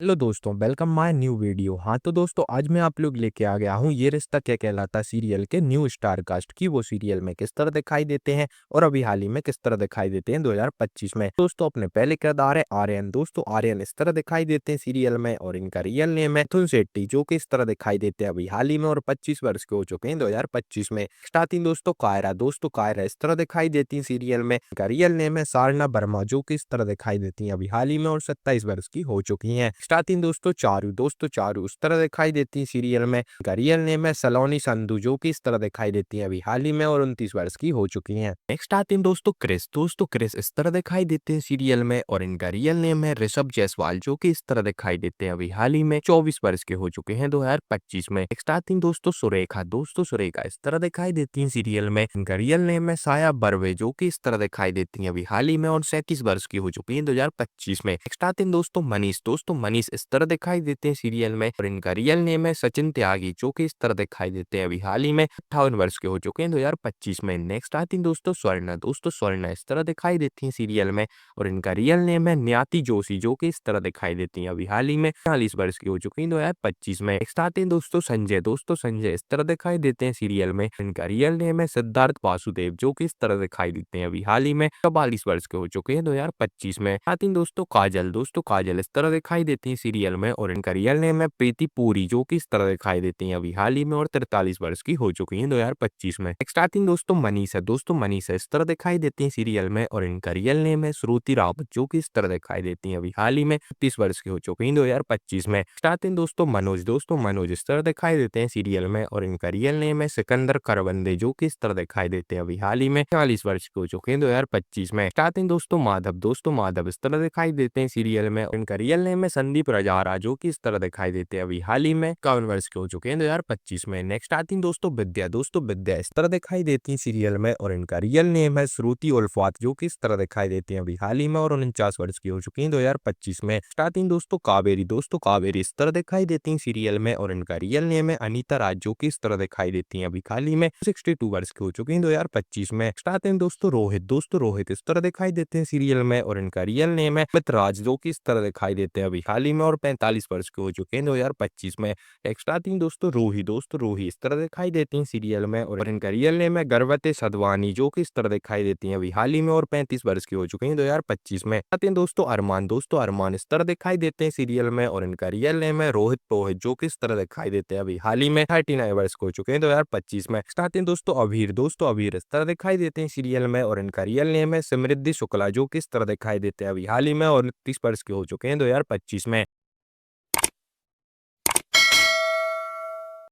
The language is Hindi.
हेलो दोस्तों, वेलकम माय न्यू वीडियो। हाँ तो दोस्तों, आज मैं आप लोग लेके आ गया हूँ ये रिश्ता क्या कहलाता सीरियल के न्यू स्टार कास्ट की। वो सीरियल में किस तरह दिखाई देते हैं और अभी हाल ही में किस तरह दिखाई देते हैं 2025 में। दोस्तों, अपने पहले किरदार है आर्यन। दोस्तों, आर्यन इस तरह दिखाई देते हैं सीरियल में और इनका रियल नेम है मिथुन शेट्टी, जो कि इस तरह दिखाई देते हैं अभी हाल ही में और 25 वर्ष के हो चुके हैं 2025 में। स्टार्टिंग दोस्तों कायरा। दोस्तों, कायरा इस तरह दिखाई देती है सीरियल में। इनका रियल नेम है सारना वर्मा, जो कि इस तरह दिखाई देती है अभी हाल ही में और 27 वर्ष की हो चुकी है। स्टार्टिंग दोस्तों चारू। दोस्तों, चारू उस तरह दिखाई देती है सीरियल में। इनका रियल नेम है सलोनी संधू, जो कि इस तरह दिखाई देती है अभी हाल ही में और 29 वर्ष की हो चुकी हैं। नेक्स्ट आती हैं दोस्तों क्रिस। दोस्तों, क्रिस इस तरह दिखाई देते हैं सीरियल में और इनका रियल नेम है ऋषभ जायसवाल, जो कि इस तरह दिखाई देते हैं अभी हाल ही में 24 वर्ष के हो चुके हैं 2025 में। नेक्स्ट आती हैं दोस्तों सुरेखा। दोस्तों, सुरेखा इस तरह दिखाई देती है सीरियल में। इनका रियल नेम है साया बर्वे, जो कि इस तरह दिखाई देती है अभी हाल ही में और 37 वर्ष की हो चुकी है 2025 में। नेक्स्ट आते हैं दोस्तों मनीष। दोस्तों, मनीष इस तरह दिखाई देते हैं सीरियल में और इनका रियल नेम है सचिन त्यागी, जो कि इस तरह दिखाई देते हैं अभी हाल ही में 58 वर्ष के हो चुके हैं 2025 में। नेक्स्ट आती हैं दोस्तों स्वर्णा। दोस्तों, स्वर्णा इस तरह दिखाई देती है सीरियल में और इनका रियल नेम है न्याति जोशी, जो कि इस तरह दिखाई देती है अभी हाल ही में 40 वर्ष की हो चुकी है 2025 में। नेक्स्ट आते हैं दोस्तों संजय। दोस्तों, संजय इस तरह दिखाई देते हैं सीरियल में। इनका रियल नेम है सिद्धार्थ वासुदेव, जो कि इस तरह दिखाई देते हैं अभी हाल ही में 44 वर्ष के हो चुके हैं 2025 में। आती हैं दोस्तों काजल। दोस्तों, काजल इस तरह दिखाई देती है सीरियल में और इनका रियल नेम है प्रीति पूरी, जो कि इस तरह दिखाई देती है अभी हाल ही में और 43 वर्ष की हो चुकी है 2025 में। नेक्स्ट आती हैं दोस्तों मनीषा। दोस्तों, मनीषा इस तरह दिखाई देती है सीरियल में और इनका रियल नेम है श्रुति रावत, जो कि इस तरह दिखाई देती है अभी हाल ही में 30 वर्ष की हो चुकी है 2025 में। नेक्स्ट आते हैं दोस्तों मनोज। दोस्तों, मनोज इस तरह दिखाई देते हैं सीरियल में और इनका रियल नेम है सिकंदर करवंदे, जो कि इस तरह दिखाई देते हैं अभी हाल ही में 40 वर्ष के हो चुके हैं 2025 में। स्टार्ट हैं दोस्तों माधव। दोस्तों, माधव इस तरह दिखाई देते हैं सीरियल में और इनका रियल नेम है संदीप रजारा, जो कि इस तरह दिखाई देते हैं अभी हाल ही में 51 वर्ष के हो चुके हैं 2025 में। नेक्स्ट आती हैं दोस्तों विद्या। दोस्तों, विद्या इस तरह दिखाई देती है सीरियल में और इनका रियल नेम है श्रुति उल्फात, जो कि इस तरह दिखाई देती है अभी हाल ही में और 49 वर्ष की हो चुकी है 2025 में। स्टार्ट हैं दोस्तों कावेरी। दोस्तों, कावेरी इस तरह दिखाई देती है सीरियल में और इनका रियल नेम है अनीता राज, जो कि इस तरह दिखाई देती है अभी हाल ही में 62 वर्ष की हो चुकी है 2025 में। स्टार्ट हैं दोस्तों रोहित। दोस्तों, रोहित इस तरह दिखाई देते हैं सीरियल में और इनका रियल नेम है मितराज, जो कि इस तरह दिखाई देते हैं अभी हाल ही में और 45 वर्ष के हो चुके हैं 2025 में। नेक्स्ट आती हैं दोस्तों रूही। दोस्तों, रूही इस तरह दिखाई देती हैं सीरियल में और इनका रियल नेम है गर्वते सदवानी, जो कि इस तरह दिखाई देती हैं अभी हाल ही में और 35 वर्ष की हो चुकी हैं 2025 में। आते हैं दोस्तों अरमान। दोस्तों, अरमान इस तरह दिखाई देते हैं सीरियल में और इनका रियल नेम है रोहित रोहित, जो कि इस तरह दिखाई देते हैं अभी हाल ही में 39 वर्ष के हो चुके हैं 2025 में। आते हैं दोस्तों अभीर। दोस्तों, अभीर इस तरह दिखाई देते हैं सीरियल में और इनका रियल नेम है समृद्धि शुक्ला, जो कि इस तरह दिखाई देते हैं अभी हाल ही में और 29 वर्ष के हो चुके हैं 2025 में।